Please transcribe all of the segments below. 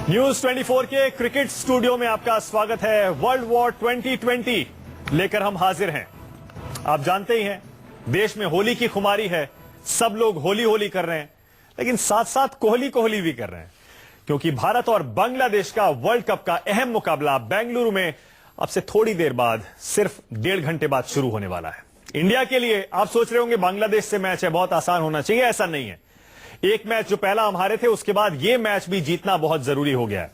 News 24 के cricket studio में आपका स्वागत है। वर्ल्ड वॉर 2020 लेकर हम हाजिर हैं। आप जानते ही हैं, देश में होली की खुमारी है, सब लोग होली होली कर रहे हैं, लेकिन साथ साथ कोहली कोहली भी कर रहे हैं, क्योंकि भारत और बांग्लादेश का वर्ल्ड कप का अहम मुकाबला बेंगलुरु में अब से थोड़ी देर बाद, सिर्फ 1.5 घंटे बाद शुरू होने वाला है। इंडिया के लिए आप सोच रहे होंगे बांग्लादेश से मैच है, बहुत आसान होना चाहिए। ऐसा नहीं है। एक मैच जो पहला हम हारे थे, उसके बाद यह मैच भी जीतना बहुत जरूरी हो गया है।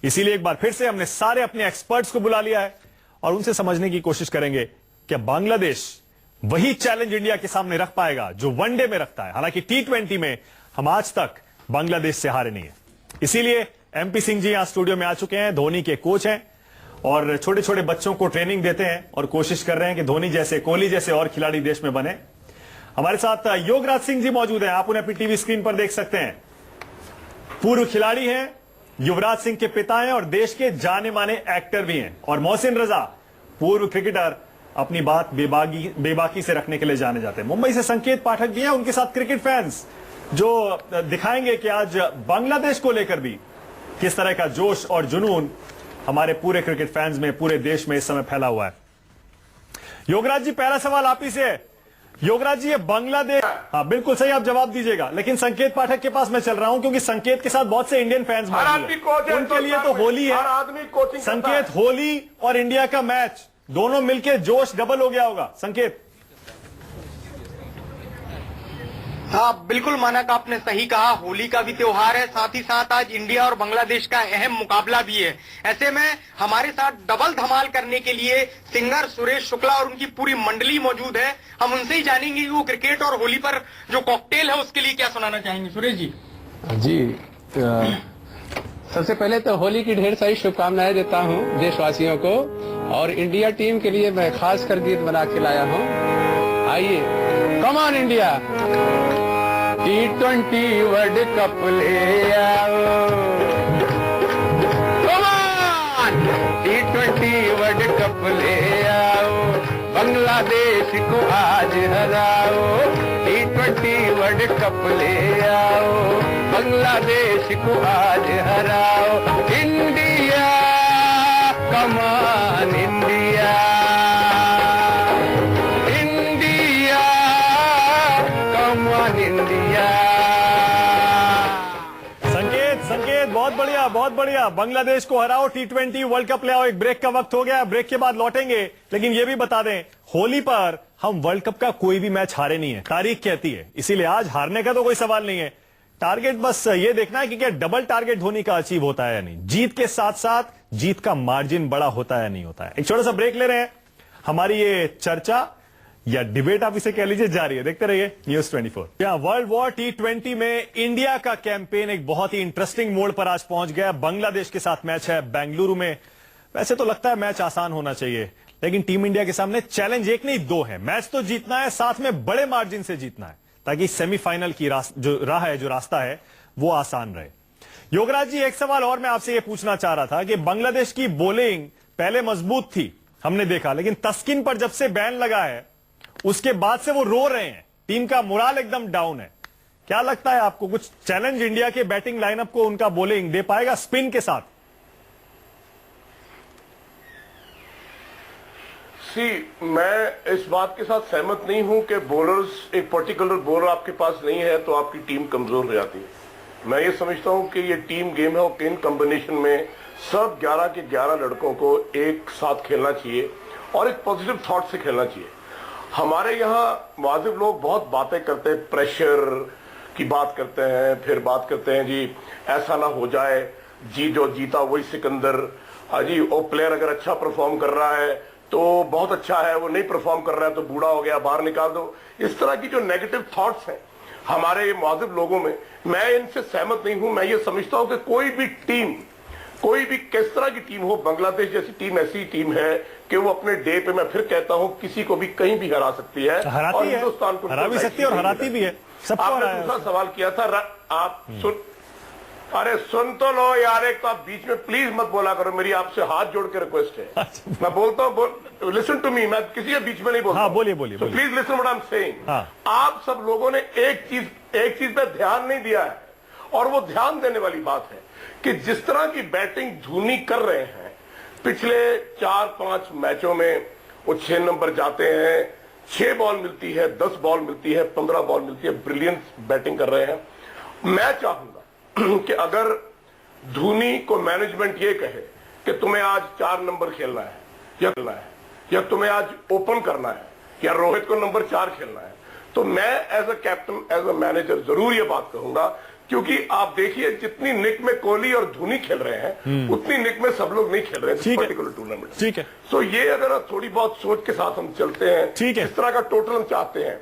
इसीलिए एक बार फिर से हमने सारे अपने एक्सपर्ट्स को बुला लिया है और उनसे समझने की कोशिश करेंगे कि बांग्लादेश वही चैलेंज इंडिया के सामने रख पाएगा जो वनडे में रखता है। हालांकि T20 में हम आज तक बांग्लादेश से हारे नहीं है। इसीलिए MP सिंह जी यहां स्टूडियो में आ चुके हैं, धोनी के कोच हैं और छोटे छोटे बच्चों को ट्रेनिंग देते हैं और कोशिश कर रहे हैं कि धोनी जैसे, कोहली जैसे और खिलाड़ी देश में बने। हमारे साथ योगराज सिंह जी मौजूद हैं, आप उन्हें अपनी टीवी स्क्रीन पर देख सकते हैं। पूर्व खिलाड़ी हैं, युवराज सिंह के पिता हैं और देश के जाने माने एक्टर भी हैं। और मोहसिन रजा, पूर्व क्रिकेटर, अपनी बात बेबाकी से रखने के लिए जाने जाते हैं। मुंबई से संकेत पाठक भी हैं, उनके साथ क्रिकेट फैंस जो दिखाएंगे कि आज बांग्लादेश को लेकर भी किस तरह का जोश और जुनून हमारे पूरे क्रिकेट फैंस में, पूरे देश में इस समय फैला हुआ है। योगराज जी, पहला सवाल आप ही से है। योगराज जी, ये बांग्लादेश, हाँ बिल्कुल सही, आप जवाब दीजिएगा, लेकिन संकेत पाठक के पास मैं चल रहा हूं क्योंकि संकेत के साथ बहुत से इंडियन फैंस मौजूद हैं। उनके लिए तो होली है। संकेत, होली और इंडिया का मैच दोनों मिलकर जोश डबल हो गया होगा। संकेत। हाँ बिल्कुल मानक, आपने सही कहा। होली का भी त्योहार है, साथ ही साथ आज इंडिया और बांग्लादेश का अहम मुकाबला भी है। ऐसे में हमारे साथ डबल धमाल करने के लिए सिंगर सुरेश शुक्ला और उनकी पूरी मंडली मौजूद है। हम उनसे ही जानेंगे कि वो क्रिकेट और होली पर जो कॉकटेल है उसके लिए क्या सुनाना चाहेंगे। सुरेश जी। जी, सबसे पहले तो होली की ढेर सारी शुभकामनाएं देता हूँ देशवासियों को, और इंडिया टीम के लिए मैं खास कर गीत बना के लाया हूँ। आइए, come on India, T20 world cup ले आओ, come on T20 world cup ले आओ, बांग्लादेश को आज हराओ, T20 वर्ल्ड कप ले आओ, बांग्लादेश को आज हराओ, इंडिया, कम ऑन इंडिया, बहुत बढ़िया, बहुत बढ़िया। बांग्लादेश को हराओ, T20 वर्ल्ड कप ले आओ। एक ब्रेक का वक्त हो गया, ब्रेक के बाद लौटेंगे, लेकिन ये भी बता दें, होली पर हम वर्ल्ड कप का कोई भी मैच हारे नहीं है, तारीख कहती है। इसीलिए आज हारने का तो कोई सवाल नहीं है। टारगेट बस ये देखना है कि क्या डबल टारगेट धोनी का अचीव होता है या नहीं, जीत के साथ साथ जीत का मार्जिन बड़ा होता है या नहीं होता है। एक छोटा सा ब्रेक ले रहे हैं। हमारी ये चर्चा या डिबेट आप इसे कह लीजिए जारी है, देखते रहिए न्यूज 24। यहाँ वर्ल्ड वॉर T20 में इंडिया का कैंपेन एक बहुत ही इंटरेस्टिंग मोड़ पर आज पहुंच गया। बांग्लादेश के साथ मैच है बेंगलुरु में। वैसे तो लगता है मैच आसान होना चाहिए, लेकिन टीम इंडिया के सामने चैलेंज एक नहीं दो है। मैच तो जीतना है, साथ में बड़े मार्जिन से जीतना है, ताकि सेमीफाइनल की जो रास्ता है वो आसान रहे। योगराज जी, एक सवाल और मैं आपसे ये पूछना चाह रहा था कि बांग्लादेश की बॉलिंग पहले मजबूत थी, हमने देखा, लेकिन तस्किन पर जब से बैन लगा है उसके बाद से वो रो रहे हैं, टीम का मोराल एकदम डाउन है। क्या लगता है आपको, कुछ चैलेंज इंडिया के बैटिंग लाइनअप को उनका बॉलिंग दे पाएगा स्पिन के साथ? मैं इस बात के साथ सहमत नहीं हूं कि बॉलर्स, एक पर्टिकुलर बॉलर आपके पास नहीं है तो आपकी टीम कमजोर हो जाती है। मैं ये समझता हूं कि ये टीम गेम है और इन कॉम्बिनेशन में सब 11 के 11 लड़कों को एक साथ खेलना चाहिए और एक पॉजिटिव थॉट से खेलना चाहिए। हमारे यहाँ वाजिब लोग बहुत बातें करते हैं, प्रेशर की बात करते हैं, फिर बात करते हैं जी ऐसा ना हो जाए, जी जो जीता वही सिकंदर, जी वो प्लेयर अगर अच्छा परफॉर्म कर रहा है तो बहुत अच्छा है, वो नहीं परफॉर्म कर रहा है तो बूढ़ा हो गया, बाहर निकाल दो। इस तरह की जो नेगेटिव थॉट्स हैं हमारे वाजिब लोगों में, मैं इनसे सहमत नहीं हूं। मैं ये समझता हूं कि कोई भी टीम, कोई भी किस तरह की टीम हो, बांग्लादेश जैसी टीम ऐसी टीम है कि वो अपने डे पे, मैं फिर कहता हूं, किसी को भी कहीं भी हरा सकती है, और हिंदुस्तान को हरा भी सकती है और हराती भी है। आपने दूसरा सवाल किया था, आप अरे सुन तो लो यार, एक तो आप बीच में प्लीज मत बोला करो, मेरी आपसे हाथ जोड़ के रिक्वेस्ट है। मैं बोलता हूँ, लिसन टू मी, मैं किसी के बीच में नहीं बोलता। हाँ, बोलिए बोलिए। तो please listen what I am saying. आप सब लोगों ने एक चीज पे ध्यान नहीं दिया है, और वो ध्यान देने वाली बात है कि जिस तरह की बैटिंग धोनी कर रहे हैं, पिछले 4-5 मैचों में वो 6 नंबर जाते हैं, 6 बॉल मिलती है, 10 बॉल मिलती है, 15 बॉल मिलती है, ब्रिलियंट बैटिंग कर रहे हैं। मैं चाहूंगा कि अगर धोनी को मैनेजमेंट ये कहे कि तुम्हें आज 4 नंबर खेलना है या तुम्हें आज ओपन करना है या रोहित को नंबर 4 खेलना है, तो मैं as a captain, as a manager जरूर ये बात कहूंगा, क्योंकि आप देखिए जितनी निक में कोहली और धोनी खेल रहे हैं उतनी निक में सब लोग नहीं खेल रहे हैं पर्टिकुलर टूर्नामेंट। ठीक है, तो ये अगर थोड़ी बहुत सोच के साथ हम चलते हैं, ठीक है, इस तरह का टोटल हम चाहते हैं,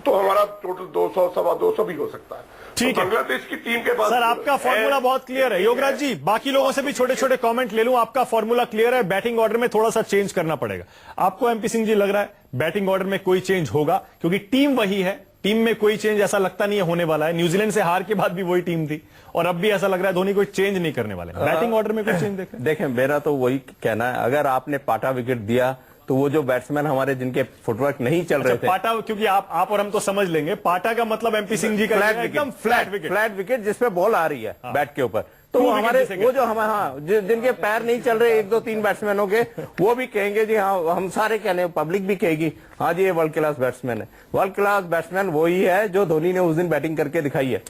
तो हमारा टोटल 200, 250 भी हो सकता है। ठीक तो है, बांग्लादेश की टीम के पास सर आपका फॉर्मूला बहुत क्लियर है। योगराज जी, बाकी लोगों से भी छोटे छोटे कमेंट ले लूं, आपका फॉर्मूला क्लियर है, बैटिंग ऑर्डर में थोड़ा सा चेंज करना पड़ेगा। आपको एमपी सिंह जी लग रहा है बैटिंग ऑर्डर में कोई चेंज होगा? क्योंकि टीम वही है, टीम में कोई चेंज ऐसा लगता नहीं है होने वाला है। न्यूजीलैंड से हार के बाद भी वही टीम थी और अब भी ऐसा लग रहा है धोनी कोई चेंज नहीं करने वाले। बैटिंग ऑर्डर में कोई चेंज देखें, मेरा तो वही कहना है, अगर आपने पाटा विकेट दिया तो वो जो बैट्समैन हमारे जिनके फुटवर्क नहीं चल रहे थे, पाटा, क्योंकि आप और हम तो समझ लेंगे, पाटा का मतलब एमपी सिंह जी का एकदम फ्लैट विकेट जिसमें बॉल आ रही है बैट के ऊपर, तो वो हमारे वो जो हमारे जिनके पैर नहीं चल रहे 1-2-3 बैट्समैनों के, वो भी कहेंगे जी हाँ, हम सारे कहने, पब्लिक भी कहेगी हाँ जी ये वर्ल्ड क्लास बैट्समैन है। वर्ल्ड क्लास बैट्समैन वही है जो धोनी ने उस दिन बैटिंग करके दिखाई है,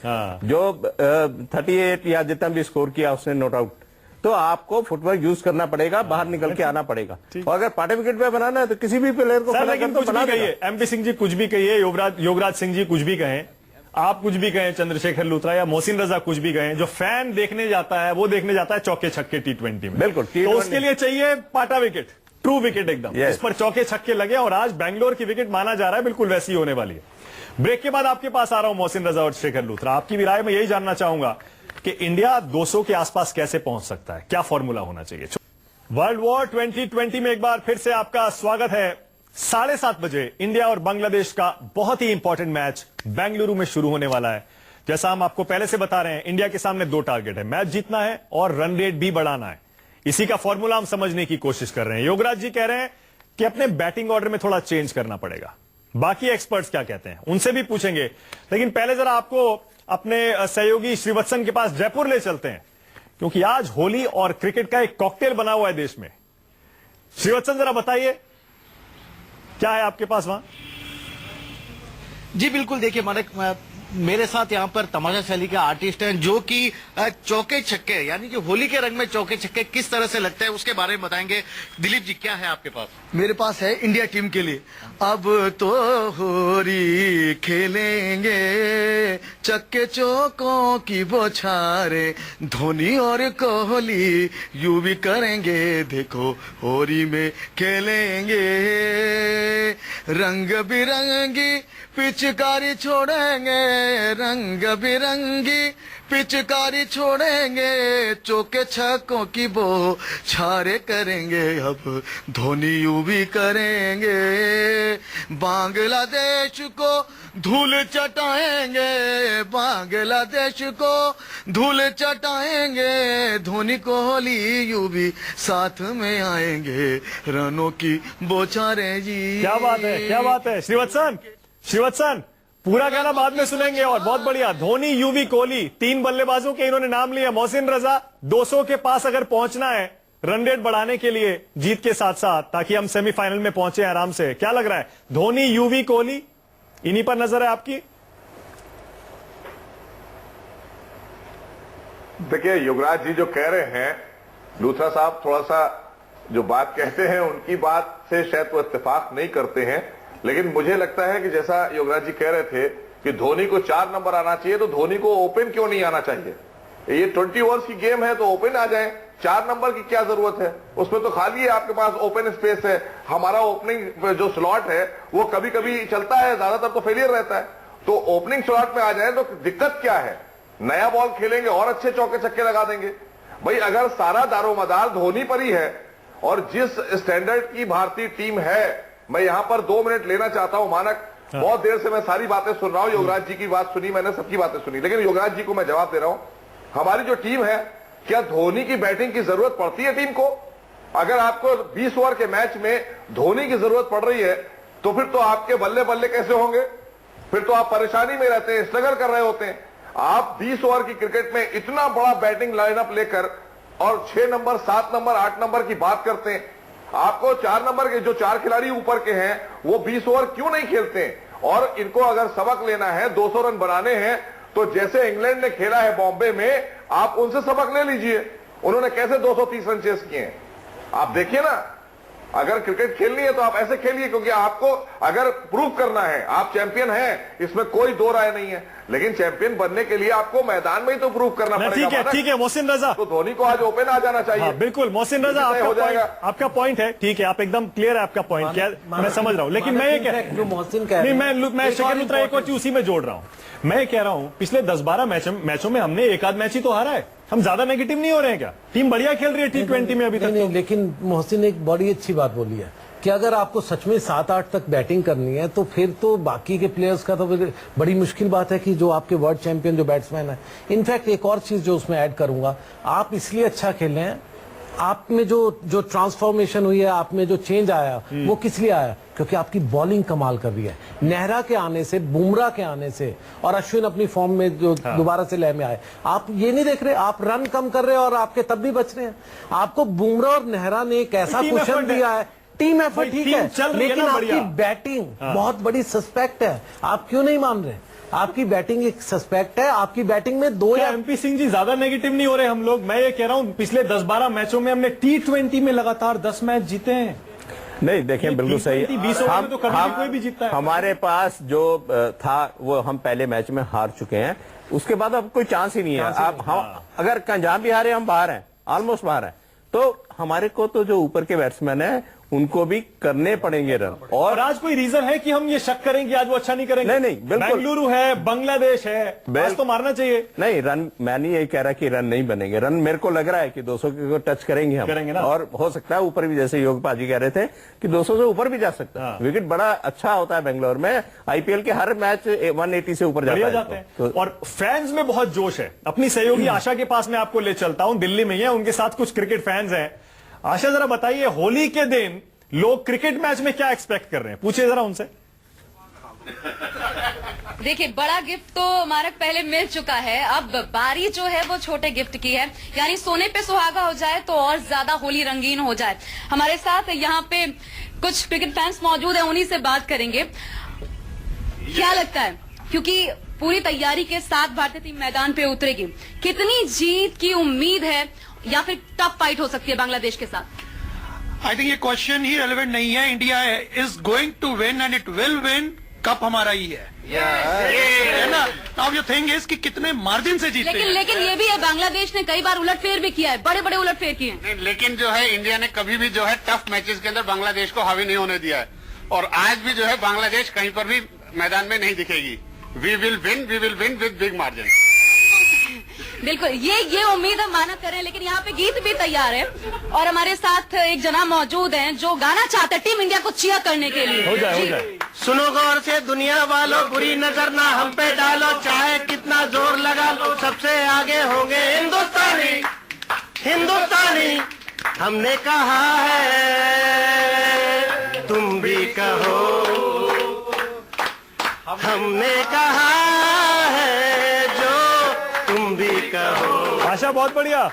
जो 38 या जितना भी स्कोर किया उसने नॉट आउट। तो आपको फुटवर्क यूज करना पड़ेगा, बाहर निकल के आना पड़ेगा, और अगर पाटे विकेट पे बनाना है तो किसी भी प्लेयर को कुछ भी कहिए, एमपी सिंह जी कुछ भी कहिए, योगराज सिंह जी कुछ भी कहें, आप कुछ भी कहें, चंद्रशेखर लूथरा या मोहसिन रजा कुछ भी कहें, जो फैन देखने जाता है वो देखने जाता है चौके छक्के T20 में। बिल्कुल, तो उसके लिए चाहिए पाटा विकेट, ट्रू विकेट एकदम, इस पर चौके छक्के लगे, और आज बैंगलोर की विकेट माना जा रहा है बिल्कुल वैसी होने वाली है। ब्रेक के बाद आपके पास आ रहा हूं मोहसिन रजा और शेखर लूथरा, आपकी भी राय में यही जानना चाहूंगा कि इंडिया 200 के आसपास कैसे पहुंच सकता है, क्या फॉर्मूला होना चाहिए। वर्ल्ड वॉर 2020 में एक बार फिर से आपका स्वागत है। 7:30 बजे इंडिया और बांग्लादेश का बहुत ही इंपॉर्टेंट मैच बेंगलुरु में शुरू होने वाला है। जैसा हम आपको पहले से बता रहे हैं, इंडिया के सामने 2 टारगेट है, मैच जीतना है और रन रेट भी बढ़ाना है। इसी का फॉर्मूला हम समझने की कोशिश कर रहे हैं। योगराज जी कह रहे हैं कि अपने बैटिंग ऑर्डर में थोड़ा चेंज करना पड़ेगा। बाकी एक्सपर्ट्स क्या कहते हैं उनसे भी पूछेंगे, लेकिन पहले जरा आपको अपने सहयोगी श्रीवत्सन के पास जयपुर ले चलते हैं, क्योंकि आज होली और क्रिकेट का एक कॉकटेल बना हुआ है देश में। श्रीवत्सन जरा बताइए क्या है आपके पास वहां? जी बिल्कुल, देखिए मानक, मेरे साथ यहाँ पर तमाशा शैली के आर्टिस्ट हैं जो कि चौके छक्के, यानी कि होली के रंग में चौके छक्के किस तरह से लगते हैं उसके बारे में बताएंगे। दिलीप जी, क्या है आपके पास? मेरे पास है इंडिया टीम के लिए, अब तो होली खेलेंगे चक्के चौकों की बौछारें, धोनी और कोहली यूं भी करेंगे, देखो होली में खेलेंगे, रंग बिरंगी पिचकारी छोड़ेंगे, रंग बिरंगी पिचकारी छोड़ेंगे, चौके छक्कों की बौछारें करेंगे, अब धोनी यूं भी करेंगे, बांग्लादेश को धूल चटाएंगे, बांग्लादेश को धूल चटाएंगे, धोनी कोहली यूं भी साथ में आएंगे, रनों की बौछारें जी। क्या बात है, क्या बात है। श्रीवत्सन पूरा गाना बाद में सुनेंगे, और बहुत बढ़िया। धोनी, यूवी, कोहली, 3 बल्लेबाजों के इन्होंने नाम लिया। मोहसिन रजा, 200 के पास अगर पहुंचना है रन रेट बढ़ाने के लिए जीत के साथ साथ, ताकि हम सेमीफाइनल में पहुंचे आराम से, क्या लग रहा है? धोनी, यूवी, कोहली, इन्हीं पर नजर है आपकी? देखिए, युवराज जी जो कह रहे हैं, लूथरा साहब थोड़ा सा जो बात कहते हैं उनकी बात से शायद वो इत्तेफाक नहीं करते हैं, लेकिन मुझे लगता है कि जैसा योगराज जी कह रहे थे कि धोनी को 4 नंबर आना चाहिए, तो धोनी को ओपन क्यों नहीं आना चाहिए? ये 20 ओवर्स की गेम है तो ओपन आ जाए, 4 नंबर की क्या जरूरत है? उसमें तो खाली है, आपके पास ओपन स्पेस है। हमारा ओपनिंग जो स्लॉट है वो कभी कभी चलता है, ज्यादातर तो फेलियर रहता है, तो ओपनिंग स्लॉट में आ जाए तो दिक्कत क्या है? नया बॉल खेलेंगे और अच्छे चौके छक्के लगा देंगे। भाई अगर सारा दारोमदार धोनी पर ही है, और जिस स्टैंडर्ड की भारतीय टीम है, मैं यहां पर 2 मिनट लेना चाहता हूं मानक, बहुत देर से मैं सारी बातें सुन रहा हूं, योगराज जी की बात सुनी मैंने, सबकी बातें सुनी, लेकिन योगराज जी को मैं जवाब दे रहा हूं, हमारी जो टीम है, क्या धोनी की बैटिंग की जरूरत पड़ती है टीम को? अगर आपको 20 ओवर के मैच में धोनी की जरूरत पड़ रही है, तो फिर तो आपके बल्ले बल्ले कैसे होंगे? फिर तो आप परेशानी में रहते हैं, स्ट्रगल कर रहे होते हैं। आप 20 ओवर की क्रिकेट में इतना बड़ा बैटिंग लाइनअप लेकर और 6 नंबर, 7 नंबर, 8 नंबर की बात करते हैं। आपको 4 नंबर के जो 4 खिलाड़ी ऊपर के हैं वो 20 ओवर क्यों नहीं खेलते हैं? और इनको अगर सबक लेना है, 200 रन बनाने हैं, तो जैसे इंग्लैंड ने खेला है बॉम्बे में, आप उनसे सबक ले लीजिए। उन्होंने कैसे 230 रन चेस किए हैं, आप देखिए ना। अगर क्रिकेट खेलनी है तो आप ऐसे खेलिए, क्योंकि आपको अगर प्रूव करना है आप चैंपियन हैं, इसमें कोई दो राय नहीं है, लेकिन चैंपियन बनने के लिए आपको मैदान में ही तो प्रूव करना पड़ेगा। ठीक है मोहसिन रजा, तो धोनी को आज ओपन आ जाना चाहिए। हाँ, बिल्कुल मोहसिन रजा, आपका पॉइंट है, ठीक है, आप एकदम क्लियर है आपका पॉइंट, क्या मैं समझ रहा हूं, लेकिन मैं ये कह मोहसिन कह नहीं, मैं शकील लुत्रा एक और चीज उसी में जोड़ रहा हूं। मैं कह रहा हूं पिछले 10-12 मैचों में हमने एक आध मैच ही तो हारा है, हम ज्यादा नेगेटिव नहीं हो रहे हैं क्या? टीम बढ़िया खेल रही है T20 में अभी तक। नहीं, लेकिन मोहसिन ने एक बड़ी अच्छी बात बोली है कि अगर आपको सच में 7-8 तक बैटिंग करनी है तो फिर तो बाकी के प्लेयर्स का तो बड़ी मुश्किल बात है कि जो आपके वर्ल्ड चैंपियन जो बैट्समैन है। इनफैक्ट एक और चीज जो उसमें ऐड करूंगा, आप इसलिए अच्छा खेले हैं, आप में जो ट्रांसफॉर्मेशन हुई है, आप में जो चेंज आया वो किस लिए आया? क्योंकि आपकी बॉलिंग कमाल कर रही है। नेहरा के आने से, बुमराह के आने से और अश्विन अपनी फॉर्म में जो दोबारा से लय में आए, आप ये नहीं देख रहे, आप रन कम कर रहे हैं और आपके तब भी बच रहे हैं। आपको बुमराह और नेहरा ने एक ऐसा कुशन दिया है, टीम एफर्ट ठीक है, लेकिन आपकी बैटिंग बहुत बड़ी सस्पेक्ट है। आप क्यों नहीं मान रहे? आपकी बैटिंग एक सस्पेक्ट है, आपकी बैटिंग में दो या एमपी सिंह जी ज्यादा नेगेटिव नहीं हो रहे हम लोग? मैं ये कह रहा हूं पिछले 10-12 मैचों में हमने T20 में लगातार 10 मैच जीते हैं। नहीं देखिए, बिल्कुल सही, 20 ओवर में तो कभी कोई भी जीतता है। हमारे पास जो था वो हम पहले मैच में हार चुके हैं, उसके बाद अब कोई चांस ही नहीं है। आप हम अगर जहां भी हारे हम बाहर हैं, ऑलमोस्ट बाहर हैं, तो हमारे को तो जो ऊपर के बैट्समैन हैं उनको भी करने पड़ेंगे रन। और आज कोई रीजन है कि हम ये शक करें कि आज वो अच्छा नहीं करेंगे? नहीं, बिल्कुल। बेंगलुरु है, बांग्लादेश है, आज तो मारना चाहिए। नहीं, रन मैं नहीं ये कह रहा कि रन नहीं बनेंगे, रन मेरे को लग रहा है कि 200 को टच करेंगे हम, करेंगे ना? और हो सकता है ऊपर भी, जैसे योग पाजी कह रहे थे कि 200 से ऊपर भी जा सकता है। विकेट बड़ा अच्छा होता है बेंगलोर में, आईपीएल के हर मैच 180 से ऊपर जाते हैं। और फैंस में बहुत जोश है। अपनी सहयोगी आशा के पास मैं आपको ले चलता हूं, दिल्ली में ही है, उनके साथ कुछ क्रिकेट फैंस हैं। आशा जरा बताइए, होली के दिन लोग क्रिकेट मैच में क्या एक्सपेक्ट कर रहे हैं? पूछिए जरा उनसे। देखिए, बड़ा गिफ्ट तो हमारा पहले मिल चुका है, अब बारी जो है वो छोटे गिफ्ट की है, यानी सोने पे सुहागा हो जाए तो और ज्यादा होली रंगीन हो जाए। हमारे साथ यहाँ पे कुछ क्रिकेट फैंस मौजूद हैं, उन्हीं से बात करेंगे। क्या लगता है, क्योंकि पूरी तैयारी के साथ भारतीय टीम मैदान पे उतरेगी, कितनी जीत की उम्मीद है या फिर टफ फाइट हो सकती है बांग्लादेश के साथ? आई थिंक ये क्वेश्चन ही रेलेवेंट नहीं है। India is going to win and it will win, cup हमारा ही है, है ना? नाउ यू थिंग इज कि कितने मार्जिन से जीते। लेकिन ये भी है, बांग्लादेश ने कई बार उलटफेर भी किया है, बड़े बड़े उलटफेर किए हैं। लेकिन जो है इंडिया ने कभी भी जो है टफ मैचेस के अंदर बांग्लादेश को हावी नहीं होने दिया है, और आज भी जो है बांग्लादेश कहीं पर भी मैदान में नहीं दिखेगी। We will win with big margin. बिल्कुल, ये उम्मीद हम माना करें, लेकिन यहाँ पे गीत भी तैयार है और हमारे साथ एक जना मौजूद हैं जो गाना चाहते हैं टीम इंडिया को चीयर करने के लिए। हो जाए। सुनो गौर से दुनिया वालों, बुरी नजर ना हम पे डालो, चाहे कितना जोर लगा लो, सबसे आगे होंगे हिंदुस्तानी। हमने कहा है तुम भी कहो, हमने कहा है जो तुम भी कहो। आशा बहुत बढ़िया,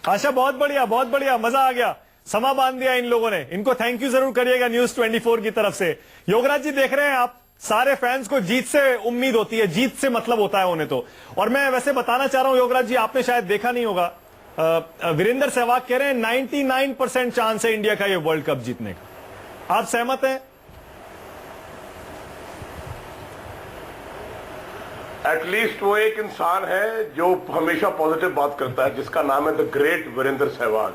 आशा बहुत बढ़िया, मजा आ गया, समा बांध दिया इन लोगों ने। इनको थैंक यू जरूर करिएगा न्यूज 24 की तरफ से। योगराज जी, देख रहे हैं आप, सारे फैंस को जीत से उम्मीद होती है, जीत से मतलब होता है उन्हें तो। और मैं वैसे बताना चाह रहा हूं योगराज जी, आपने शायद देखा नहीं होगा, वीरेंद्र सहवाग कह रहे हैं 99% चांस है इंडिया का ये वर्ल्ड कप जीतने का। आप सहमत हैं? एटलीस्ट वो एक इंसान है जो हमेशा पॉजिटिव बात करता है, जिसका नाम है द ग्रेट वीरेंद्र सहवाग।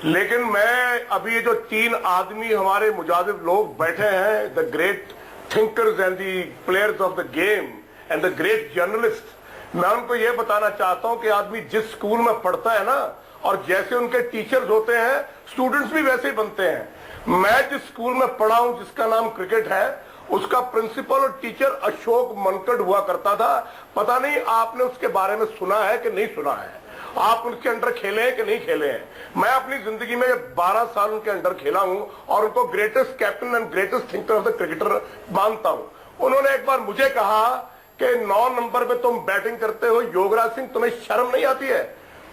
लेकिन मैं अभी ये जो 3 आदमी हमारे मुजाहिद लोग बैठे हैं, the great thinkers and the players of the game and the great journalist, मैं उनको ये बताना चाहता हूं कि आदमी जिस स्कूल में पढ़ता है ना, और जैसे उनके टीचर्स होते हैं, स्टूडेंट्स भी वैसे ही बनते हैं। मैं जिस स्कूल में पढ़ा हूं, जिसका नाम क्रिकेट है, उसका प्रिंसिपल और टीचर अशोक मनकड़ हुआ करता था। पता नहीं आपने उसके बारे में सुना है कि नहीं सुना है, आप उनके अंडर खेले हैं कि नहीं खेले हैं। मैं अपनी जिंदगी में 12 साल उनके अंडर खेला हूं और उनको greatest captain and greatest thinker of the cricketer मानता हूं। उन्होंने एक बार मुझे कहा कि 9 नंबर पे तुम बैटिंग करते हो। युवराज सिंह, तुम्हें शर्म नहीं आती है?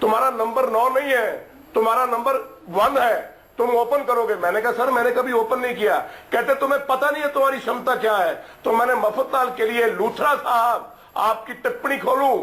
तुम्हारा नंबर 9 नहीं है, तुम्हारा नंबर 1 है, तुम ओपन करोगे। मैंने कहा सर मैंने कभी ओपन नहीं किया। कहते तुम्हें पता नहीं है तुम्हारी क्षमता क्या है। तो मैंने मफतलाल के लिए लूथरा साहब आपकी टिप्पणी खोलूं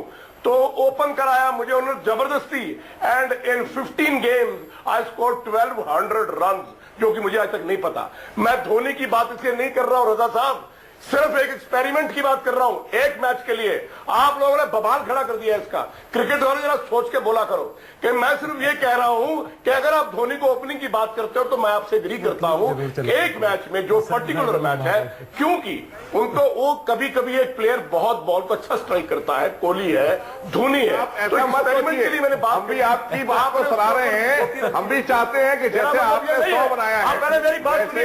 तो ओपन कराया मुझे उन्होंने जबरदस्ती, and in 15 games I score 1200 run, जो कि मुझे आज तक नहीं पता। मैं धोनी की बात इसलिए नहीं कर रहा हूं रजा साहब, सिर्फ एक एक्सपेरिमेंट की बात कर रहा हूं। एक मैच के लिए आप लोगों ने बवाल खड़ा कर दिया इसका। क्रिकेट वाले जरा सोच के बोला करो कि मैं सिर्फ ये कह रहा हूं कि अगर आप धोनी को ओपनिंग की बात करते हो तो मैं आपसे एग्री करता हूं। एक मैच में जो पर्टिकुलर मैच है, क्योंकि उनको वो कभी कभी एक प्लेयर बहुत बॉल को अच्छा स्ट्राइक करता है, कोहली है, धोनी है, तो एक्सपेरिमेंट के लिए मैंने बात भी आपकी बात को सराह रहे हैं। हम भी चाहते हैं कि जैसे आपने 100 बनाया है, मैंने मेरी बात सुनिए,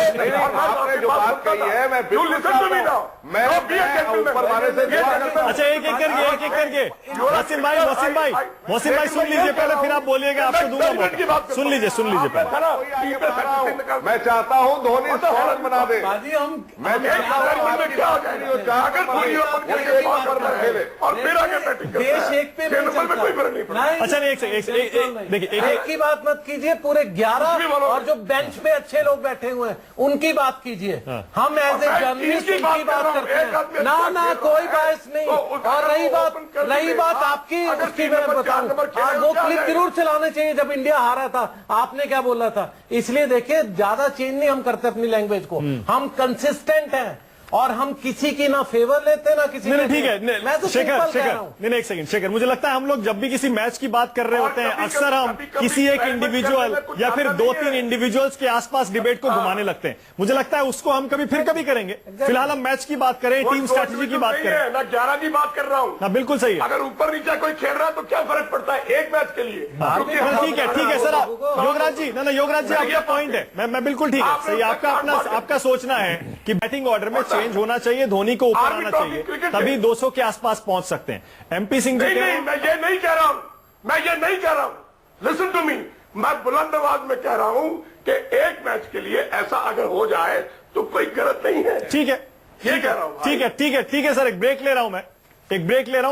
आपने जो बात कही है मैं बिल्कुल मैं ऊपर वाले से अच्छा एक एक करके मोहसिन भाई सुन लीजिए पहले, फिर आप बोलिएगा, आपको दूंगा मौका। सुन लीजिए पहले। मैं चाहता हूं धोनी 100 रन बना दे। मैं और फिर आगे बैटिंग देश एक पे नहीं। अच्छा नहीं, एक देखिए, एक की बात मत कीजिए, पूरे 11 और जो बेंच पे अच्छे लोग बैठे हुए हैं उनकी बात कीजिए। हम एज ए जर्नलिस्ट उनकी बात करते हैं ना, कोई बहस नहीं। और रही बात आपकी, उसकी मैं बताऊं, वो क्लिप जरूर चलाने चाहिए जब इंडिया हारा था। आपने क्या बोला था? इसलिए देखिए, ज्यादा चेंज नहीं हम करते अपनी लैंग्वेज को, हम कंसिस्टेंट हैं और हम किसी की ना फेवर लेते ना किसी। नहीं ठीक है, मैं तो शेखर नहीं एक सेकंड शेखर, मुझे लगता है हम लोग जब भी किसी मैच की बात कर रहे होते हैं अक्सर हम किसी एक इंडिविजुअल या फिर 2-3 इंडिविजुअल्स के आसपास डिबेट को घुमाने लगते हैं। मुझे लगता है उसको हम कभी करेंगे। फिलहाल हम मैच की बात करें, टीम स्ट्रैटेजी की बात करें। मैं 11 की बात कर रहा हूँ। हाँ बिल्कुल सही है। अगर ऊपर नीचे कोई खेल रहा है तो क्या फर्क पड़ता है एक मैच के लिए? ठीक है सर, योगराज जी योगराज जी आपका पॉइंट है, मैं बिल्कुल ठीक है, सही। आपका सोचना है कि बैटिंग ऑर्डर में चेंज होना चाहिए, धोनी को ऊपर आना चाहिए, तभी 200 के आसपास पहुंच सकते हैं। एमपी सिंह जी नहीं, मैं ये नहीं कह रहा हूं, लिसन टू मी। मैं बुलंद आवाज में कह रहा हूं कि एक मैच के लिए ऐसा अगर हो जाए तो कोई गलत नहीं है। ठीक है, ये कह रहा हूं। ठीक है सर, एक ब्रेक ले रहा हूं।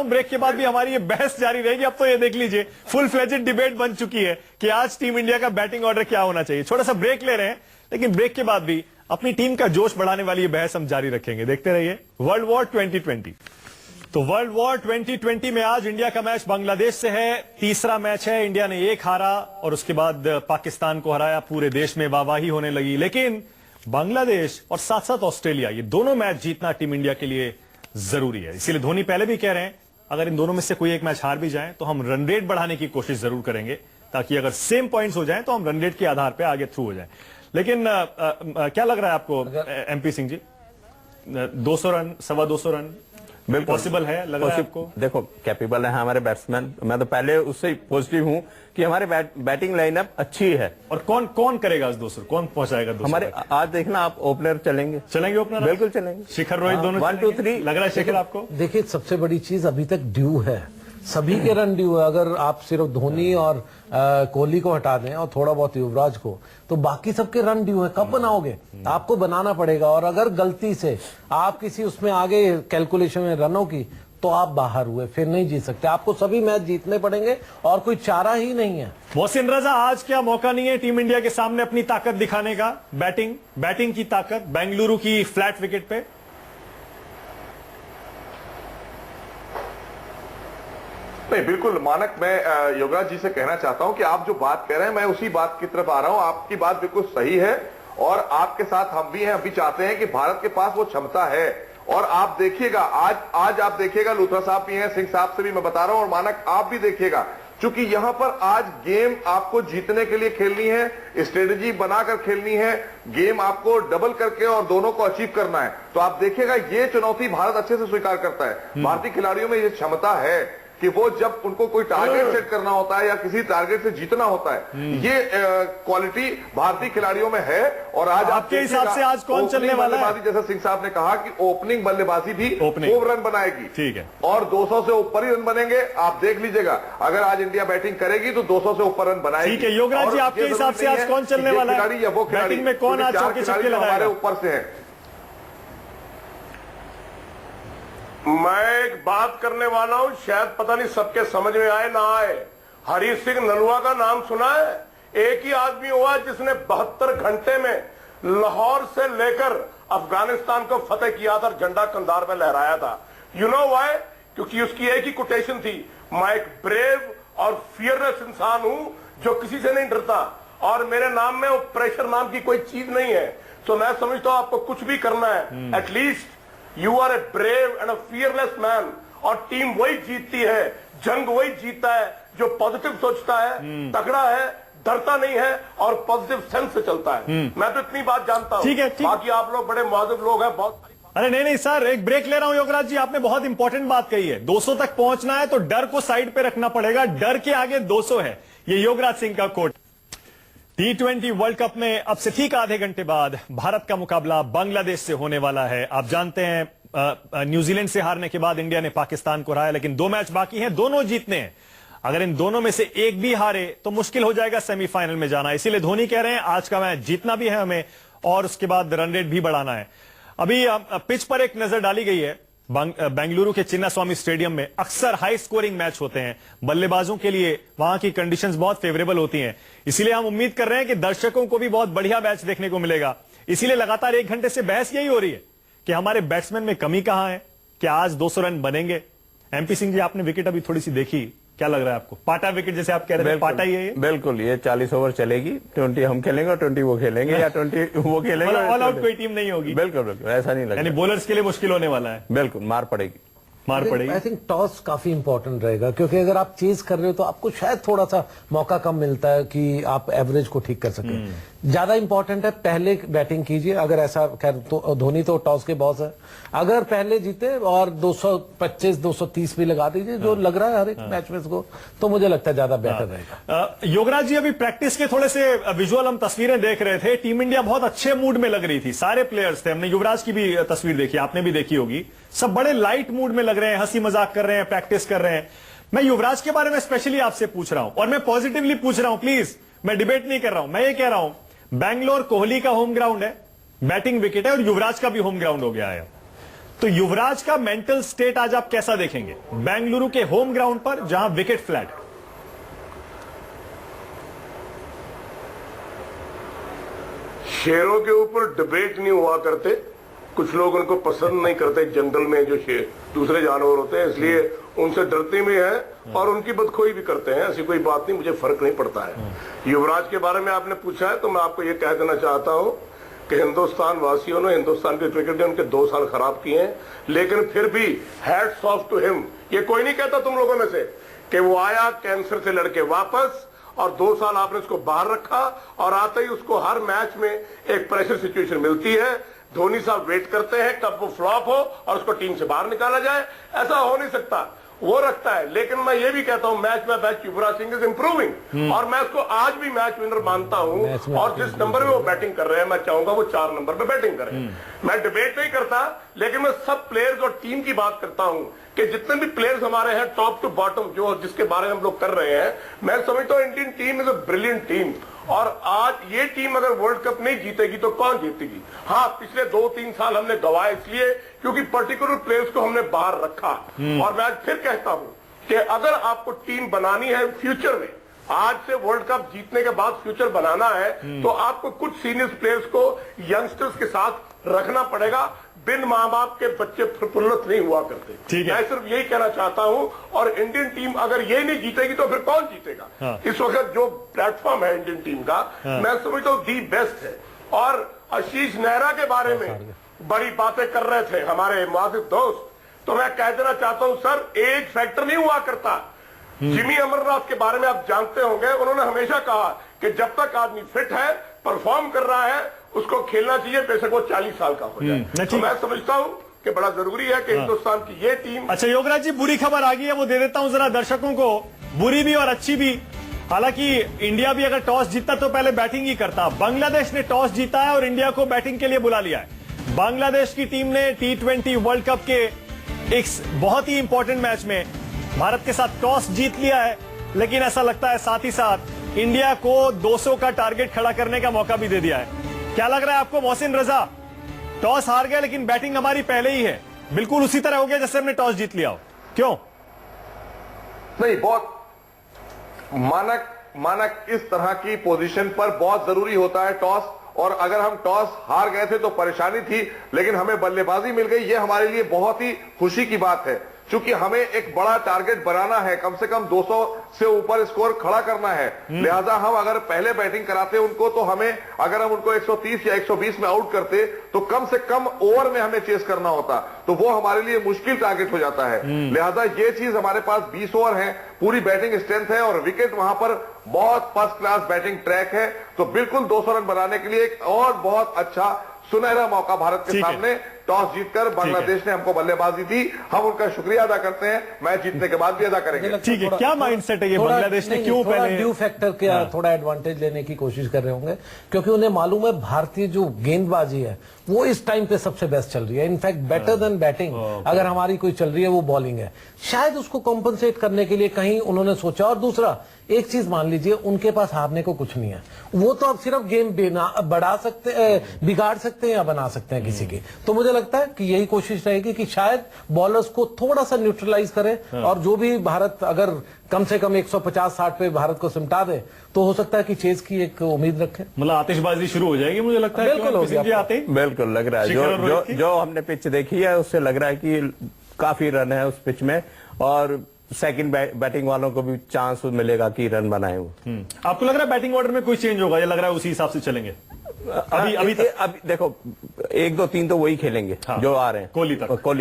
ब्रेक के बाद भी हमारी ये बहस जारी रहेगी। अब तो ये देख लीजिए, फुल फ्लेजेड डिबेट बन चुकी है कि आज टीम इंडिया का बैटिंग ऑर्डर क्या होना चाहिए। छोटा सा ब्रेक ले रहे हैं, लेकिन ब्रेक के बाद भी अपनी टीम का जोश बढ़ाने वाली ये बहस हम जारी रखेंगे। देखते रहिए वर्ल्ड वॉर 2020। तो वर्ल्ड वॉर 2020 में आज इंडिया का मैच बांग्लादेश से है। तीसरा मैच है, इंडिया ने 1 हारा और उसके बाद पाकिस्तान को हराया। पूरे देश में वाहवाही होने लगी, लेकिन बांग्लादेश और साथ साथ ऑस्ट्रेलिया, ये दोनों मैच जीतना टीम इंडिया के लिए जरूरी है। इसीलिए धोनी पहले भी कह रहे हैं अगर इन दोनों में से कोई एक मैच हार भी जाए तो हम रन रेट बढ़ाने की कोशिश जरूर करेंगे, ताकि अगर सेम पॉइंट्स हो जाए तो हम रन रेट के आधार पर आगे थ्रू हो जाए। लेकिन क्या लग रहा है आपको MP Singh ji, 200 run 225 run possible है लग रहा है आपको? देखो, कैपेबल है हमारे बैट्समैन। मैं तो पहले उससे पॉजिटिव हूं कि हमारे बैटिंग लाइनअप अच्छी है। और कौन करेगा उस 200? कौन पहुंचाएगा 200? हमारे आज देखना आप ओपनर चलेंगे ओपनर? बिल्कुल चलेंगे। शिखर रोहित दोनों 1 2 3 लग रहा है। शिखर आपको देखिए, सबसे बड़ी चीज अभी तक ड्यू है, सभी के रन ड्यू है। अगर आप सिर्फ धोनी और कोहली को हटा दें और थोड़ा बहुत युवराज को, तो बाकी सबके रन ड्यू है। कब बनाओगे? आपको बनाना पड़ेगा। और अगर गलती से आप किसी उसमें आगे कैलकुलेशन में रनों की, तो आप बाहर हुए, फिर नहीं जीत सकते। आपको सभी मैच जीतने पड़ेंगे और कोई चारा ही नहीं है। मोहसिन रजा, आज क्या मौका नहीं है टीम इंडिया के सामने अपनी ताकत दिखाने का? बैटिंग की ताकत बेंगलुरु की फ्लैट विकेट पे। नहीं, बिल्कुल मानक, मैं योगराज जी से कहना चाहता हूं कि आप जो बात कह रहे हैं मैं उसी बात की तरफ आ रहा हूं। आपकी बात बिल्कुल सही है और आपके साथ हम भी हैं। हम भी चाहते हैं कि भारत के पास वो क्षमता है। और आप देखिएगा, आज आप देखिएगा, लूथरा साहब भी हैं, सिंह साहब से भी मैं बता रहा हूं, और मानक आप भी देखिएगा, क्योंकि यहां पर आज गेम आपको जीतने के लिए खेलनी है, स्ट्रेटेजी बनाकर खेलनी है, गेम आपको डबल करके और दोनों को अचीव करना है। तो आप देखिएगा, ये चुनौती भारत अच्छे से स्वीकार करता है। भारतीय खिलाड़ियों में ये क्षमता है कि वो जब उनको कोई टारगेट सेट करना होता है या किसी टारगेट से जीतना होता है, ये क्वालिटी भारतीय खिलाड़ियों में है। और आज आपके हिसाब से आज कौन चलने वाला है? जैसा सिंह साहब ने कहा कि ओपनिंग बल्लेबाजी भी खूब रन बनाएगी, ठीक है, और 200 से ऊपर ही रन बनेंगे। आप देख लीजिएगा, अगर आज इंडिया बैटिंग करेगी तो 200 से ऊपर रन बनाएगी। ठीक है, योगराज जी, आपके हिसाब से आज कौन चलने वाला है? खिलाड़ी या वो खिलाड़ी में कौन आज चौके छक्के लगा हमारे ऊपर से है? मैं एक बात करने वाला हूं, शायद पता नहीं सबके समझ में आए ना आए। हरी सिंह नलवा का नाम सुना है? एक ही आदमी हुआ जिसने 72 घंटे में लाहौर से लेकर अफगानिस्तान को फतेह किया था, झंडा कंधार में लहराया था। You know why? क्योंकि उसकी एक ही कोटेशन थी, मैं एक ब्रेव और फियरलेस इंसान हूं जो किसी से नहीं डरता, और मेरे नाम में वो प्रेशर नाम की कोई चीज नहीं है। तो मैं समझता हूं आपको कुछ भी करना है, at least you are a brave and a fearless man, और टीम वही जीतती है, जंग वही जीतता है जो पॉजिटिव सोचता है, तगड़ा है, डरता नहीं है और पॉजिटिव सेंस से चलता है। मैं तो इतनी बात जानता हूं। ठीक है, बाकी आप लोग बड़े मुआजिब लोग हैं, बहुत। अरे नहीं सर, एक ब्रेक ले रहा हूं। योगराज जी, आपने बहुत इंपॉर्टेंट बात कही है। 200 तक पहुंचना है तो डर को साइड पे रखना पड़ेगा, डर के आगे 200 है। ये योगराज सिंह का कोट। T20 वर्ल्ड कप में अब से ठीक आधे घंटे बाद भारत का मुकाबला बांग्लादेश से होने वाला है। आप जानते हैं न्यूजीलैंड से हारने के बाद इंडिया ने पाकिस्तान को हराया, लेकिन 2 मैच बाकी हैं, दोनों जीतने हैं। अगर इन दोनों में से एक भी हारे तो मुश्किल हो जाएगा सेमीफाइनल में जाना। इसीलिए धोनी कह रहे हैं आज का मैच जीतना भी है हमें, और उसके बाद रन रेट भी बढ़ाना है। अभी पिच पर एक नजर डाली गई है। बेंगलुरु के चिन्नास्वामी स्टेडियम में अक्सर हाई स्कोरिंग मैच होते हैं, बल्लेबाजों के लिए वहां की कंडीशंस बहुत फेवरेबल होती हैं। इसीलिए हम उम्मीद कर रहे हैं कि दर्शकों को भी बहुत बढ़िया मैच देखने को मिलेगा। इसीलिए लगातार 1 घंटे से बहस यही हो रही है कि हमारे बैट्समैन में कमी कहां है, क्या आज 200 रन बनेंगे। एमपी सिंह जी, आपने विकेट अभी थोड़ी सी देखी, क्या लग रहा है आपको? पाटा विकेट जैसे आप कह रहे थे, पाटा ही है ये? बिल्कुल, ये 40 ओवर चलेगी, 20 हम खेलेंगे और 20 वो खेलेंगे, या 20 वो खेलेंगे। ऑल आउट कोई टीम नहीं होगी। बिल्कुल बिल्कुल, ऐसा नहीं लगता। यानी बॉलर्स के लिए मुश्किल होने वाला है। बिल्कुल, मार पड़ेगी। आई थिंक टॉस काफी इंपॉर्टेंट रहेगा, क्योंकि अगर आप चेज कर रहे हो तो आपको शायद थोड़ा सा मौका कम मिलता है कि आप एवरेज को ठीक कर सके। ज्यादा इंपॉर्टेंट है पहले बैटिंग कीजिए। अगर ऐसा, खैर तो धोनी तो टॉस के बॉस है, अगर पहले जीते और 225 230 भी लगा दीजिए, जो लग रहा है हर एक मैच में इसको, तो मुझे लगता है ज्यादा बेहतर रहेगा। योगराज जी, अभी प्रैक्टिस के थोड़े से विजुअल हम तस्वीरें देख रहे थे, टीम इंडिया बहुत अच्छे मूड में लग रही थी, सारे प्लेयर्स थे। हमने युवराज की भी तस्वीर देखी, आपने भी देखी होगी, सब बड़े लाइट मूड में लग रहे हैं, हंसी मजाक कर रहे हैं, प्रैक्टिस कर रहे हैं। मैं युवराज के बारे में स्पेशली आपसे पूछ रहा हूं, और मैं पॉजिटिवली पूछ रहा हूं, प्लीज, मैं डिबेट नहीं कर रहा हूं। मैं ये कह रहा हूं, बैंगलोर कोहली का होम ग्राउंड है, बैटिंग विकेट है, और युवराज का भी होम ग्राउंड हो गया है। तो युवराज का मेंटल स्टेट आज आप कैसा देखेंगे बेंगलुरु के होम ग्राउंड पर, जहां विकेट फ्लैट? शेरों के ऊपर डिबेट नहीं हुआ करते, कुछ लोग उनको पसंद नहीं करते, जंगल में जो शेर दूसरे जानवर होते हैं, इसलिए उनसे डरते भी हैं और उनकी बदखोई भी करते हैं। ऐसी कोई बात नहीं, मुझे फर्क नहीं पड़ता है। युवराज के बारे में आपने पूछा है तो मैं आपको ये कह देना चाहता हूं कि हिंदुस्तान वासियों ने, हिंदुस्तान के क्रिकेट ने उनके 2 साल खराब किए हैं, लेकिन फिर भी हैट्स ऑफ टू हिम। ये कोई नहीं कहता तुम लोगों में से कि वो आया कैंसर से लड़के वापस, और 2 साल आपने उसको बाहर रखा, और आते ही उसको हर मैच में एक प्रेशर सिचुएशन मिलती है। धोनी साहब वेट करते हैं कब वो फ्लॉप हो और उसको टीम से बाहर निकाला जाए। ऐसा हो नहीं सकता, वो रखता है। लेकिन मैं ये भी कहता हूं, मैच में match Yuvraj Singh is improving, और मैं उसको आज भी मैच विनर मानता हूं। और जिस नंबर में वो बैटिंग कर रहे हैं, मैं चाहूंगा वो 4 नंबर पे बैटिंग करें। मैं डिबेट नहीं करता, लेकिन मैं सब प्लेयर्स और टीम की बात करता हूं कि जितने भी प्लेयर्स हमारे हैं टॉप टू बॉटम, जो जिसके बारे में हम लोग कर रहे हैं, मैं समझता हूं Indian team is a brilliant team. और आज ये टीम अगर वर्ल्ड कप नहीं जीतेगी तो कौन जीतेगी? हाँ, पिछले 2-3 साल हमने गवाए इसलिए क्योंकि पर्टिकुलर प्लेयर्स को हमने बाहर रखा। और मैं आज फिर कहता हूं कि अगर आपको टीम बनानी है फ्यूचर में, आज से वर्ल्ड कप जीतने के बाद फ्यूचर बनाना है, तो आपको कुछ सीनियर प्लेयर्स को यंगस्टर्स के साथ रखना पड़ेगा। बिन मां बाप के बच्चे प्रफुल्लित नहीं हुआ करते। मैं सिर्फ यही कहना चाहता हूं। और इंडियन टीम अगर ये नहीं जीतेगी तो फिर कौन जीतेगा? हाँ। इस वक्त जो प्लेटफॉर्म है इंडियन टीम का, हाँ, मैं समझता हूं दी बेस्ट है। और आशीष नेहरा के बारे में बड़ी बातें कर रहे थे हमारे मुआजिब दोस्त, तो मैं कह देना चाहता हूं सर, एज फैक्टर नहीं हुआ करता। जिमी अमरनाथ के बारे में आप जानते होंगे, उन्होंने हमेशा कहा कि जब तक आदमी फिट है, परफॉर्म कर रहा है, उसको खेलना चाहिए, बेशक वो 40 साल का हो जाए। तो मैं समझता हूं कि बड़ा जरूरी है कि हिंदुस्तान की ये टीम। अच्छा योगराज जी, बुरी खबर आ गई है, वो दे देता हूं जरा दर्शकों को, बुरी भी और अच्छी भी। हालांकि इंडिया भी अगर टॉस जीतता तो पहले बैटिंग ही करता। बांग्लादेश ने टॉस जीता है और इंडिया को बैटिंग के लिए बुला लिया है। बांग्लादेश की टीम ने T20 वर्ल्ड कप के एक बहुत ही इंपॉर्टेंट मैच में भारत के साथ टॉस जीत लिया है, लेकिन ऐसा लगता है साथ ही साथ इंडिया को 200 का टारगेट खड़ा करने का मौका भी दे दिया है। क्या लग रहा है आपको मोहसिन रजा? टॉस हार गए लेकिन बैटिंग हमारी पहले ही है, बिल्कुल उसी तरह हो गया जैसे हमने टॉस जीत लिया हो। क्यों? नहीं, बहुत मानक इस तरह की पोजीशन पर बहुत जरूरी होता है टॉस, और अगर हम टॉस हार गए थे तो परेशानी थी, लेकिन हमें बल्लेबाजी मिल गई, ये हमारे लिए बहुत ही खुशी की बात है, क्योंकि हमें एक बड़ा टारगेट बनाना है, कम से कम 200 से ऊपर स्कोर खड़ा करना है। लिहाजा हम अगर पहले बैटिंग कराते उनको, तो हमें, अगर हम उनको 130 या 120 में आउट करते तो कम से कम ओवर में हमें चेस करना होता, तो वो हमारे लिए मुश्किल टारगेट हो जाता है। लिहाजा ये चीज, हमारे पास 20 ओवर है, पूरी बैटिंग स्ट्रेंथ है और विकेट वहां पर बहुत फर्स्ट क्लास बैटिंग ट्रैक है, तो बिल्कुल 200 रन बनाने के लिए एक और बहुत अच्छा सुनहरा मौका भारत के सामने। टॉस जीतकर बांग्लादेश ने हमको बल्लेबाजी दी, हम उनका शुक्रिया अदा करते हैं, मैच जीतने के बाद भी अदा करेंगे। ठीक है, क्या माइंडसेट है ये बांग्लादेश ने, क्यों पहले ड्यू फैक्टर का थोड़ा एडवांटेज लेने की कोशिश कर रहे होंगे, क्योंकि उन्हें मालूम है भारतीय जो गेंदबाजी है वो इस टाइम पे सबसे बेस्ट चल रही है, इनफैक्ट बेटर देन बैटिंग अगर हमारी कोई चल रही है वो बॉलिंग है। शायद उसको कॉम्पनसेट करने के लिए कहीं उन्होंने सोचा। और दूसरा एक चीज मान लीजिए, उनके पास हारने को कुछ नहीं है, वो तो अब सिर्फ गेम बढ़ा सकते, बिगाड़ सकते हैं या बना सकते हैं किसी की। तो मुझे लगता है कि यही कोशिश रहेगी कि शायद बॉलर्स को थोड़ा सा न्यूट्रलाइज करें, और जो भी भारत अगर कम से कम 150-60 पे भारत को सिमटा दे तो हो सकता है कि चेज की एक उम्मीद रखें। मतलब आतिशबाजी शुरू हो जाएगी, मुझे लगता है। बिल्कुल हो गया, बिल्कुल लग रहा है, जो हमने पिच देखी है उससे लग रहा है कि काफी रन है उस पिच में, और सेकंड बैटिंग वालों को भी चांस मिलेगा कि रन बनाए वो। आपको लग रहा है बैटिंग ऑर्डर में कोई चेंज होगा, या लग रहा है उसी हिसाब से चलेंगे? अभी देखो 1, 2, 3 तो वही खेलेंगे जो आ रहे हैं, कोहली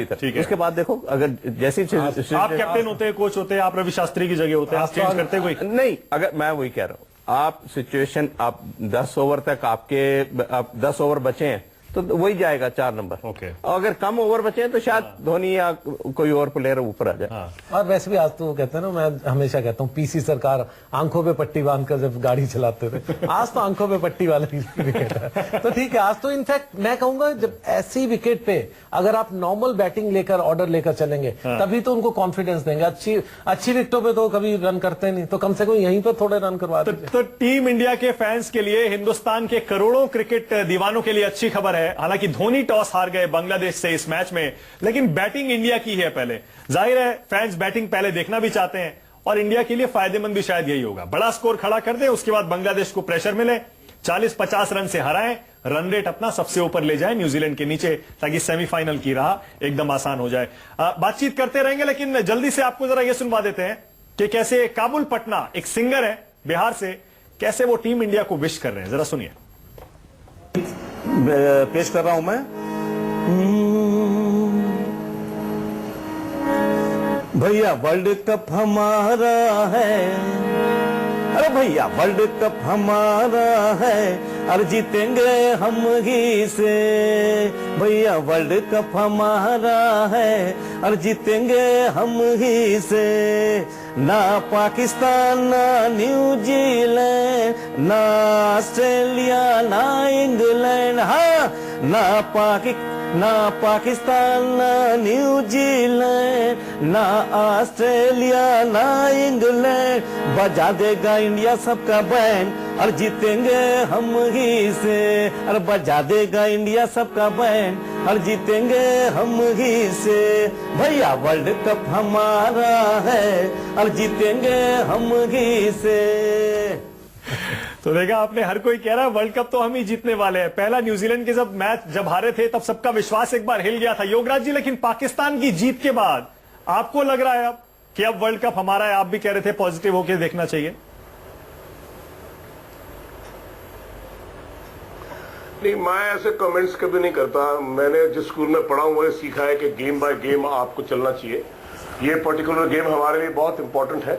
तक। ठीक है, उसके बाद देखो अगर जैसी आप कैप्टन होते हैं, कोच होते हैं, आप रवि शास्त्री की जगह होते हैं, आप चेंज करते कोई नहीं। अगर मैं वही कह रहा हूँ, आप सिचुएशन, आप 10 ओवर तक आप 10 ओवर बचे हैं तो वही जाएगा 4 नंबर। और अगर कम ओवर बचे हैं तो शायद धोनी या कोई और प्लेयर ऊपर आ जाए। और वैसे भी आज तो कहते हैं ना, मैं हमेशा कहता हूँ पीसी सरकार आंखों पे पट्टी बांधकर जब गाड़ी चलाते थे, आज तो आंखों पे पट्टी वाला विकेट है। तो ठीक है, आज तो इनफैक्ट मैं कहूंगा जब ऐसी विकेट पे अगर आप नॉर्मल बैटिंग लेकर, ऑर्डर लेकर चलेंगे, तभी तो उनको कॉन्फिडेंस देंगे। अच्छी विकेटों पे तो कभी रन करते नहीं, तो कम से कम यहीं पर थोड़े रन करवा दें। तो टीम इंडिया के फैंस के लिए, हिंदुस्तान के करोड़ों क्रिकेट दीवानों के लिए अच्छी खबर है। हालांकि धोनी टॉस हार गए बांग्लादेश से इस मैच में, लेकिन बैटिंग इंडिया की है पहले। जाहिर है फैंस बैटिंग पहले देखना भी चाहते हैं, और इंडिया के लिए फायदेमंद भी शायद यही होगा। बड़ा स्कोर खड़ा कर दे, उसके बाद बांग्लादेश को प्रेशर मिले, 40-50 रन से हराएं, रन रेट अपना सबसे ऊपर ले जाए न्यूजीलैंड के नीचे, ताकि सेमीफाइनल की राह एकदम आसान हो जाए। बातचीत करते रहेंगे, लेकिन जल्दी से आपको जरा यह सुनवा देते हैं कि कैसे काबुल पटना, एक सिंगर है बिहार से, कैसे वो टीम इंडिया को विश कर रहे हैं। जरा सुनिए। पेश कर रहा हूं मैं। भैया वर्ल्ड कप हमारा है, अरे भैया वर्ल्ड कप हमारा है, और जीतेंगे हम ही से। भैया वर्ल्ड कप हमारा है, और जीतेंगे हम ही से। ना पाकिस्तान, ना न्यूजीलैंड, ना ऑस्ट्रेलिया, ना इंग्लैंड, हाँ ना पाकिस्तान, ना न्यूजीलैंड, ना ऑस्ट्रेलिया, ना इंग्लैंड, बजा देगा इंडिया सबका बैंड, और जीतेंगे हम ही से। और बजा देगा इंडिया सबका बैंड, और जीतेंगे हम ही से। भैया वर्ल्ड कप हमारा है, और जीतेंगे हम ही से। तो देखा आपने, हर कोई कह रहा है वर्ल्ड कप तो हम ही जीतने वाले हैं। पहला न्यूजीलैंड के जब हारे थे तब सबका विश्वास एक बार हिल गया था योगराज जी, लेकिन पाकिस्तान की जीत के बाद आपको लग रहा है अब कि अब वर्ल्ड कप हमारा है? आप भी कह रहे थे पॉजिटिव होकर देखना चाहिए। नहीं, मैं ऐसे कमेंट्स कभी नहीं करता। मैंने जिस स्कूल में पढ़ा हूं वो सीखा है कि गेम बाय गेम आपको चलना चाहिए। ये पर्टिकुलर गेम हमारे लिए बहुत इंपॉर्टेंट है।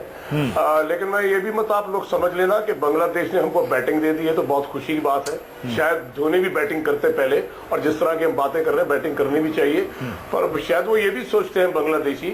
लेकिन मैं ये भी मत आप लोग समझ लेना कि बांग्लादेश ने हमको बैटिंग दे दी है तो बहुत खुशी की बात है। शायद धोनी भी बैटिंग करते पहले, और जिस तरह की हम बातें कर रहे हैं बैटिंग करनी भी चाहिए, पर शायद वो ये भी सोचते हैं बांग्लादेशी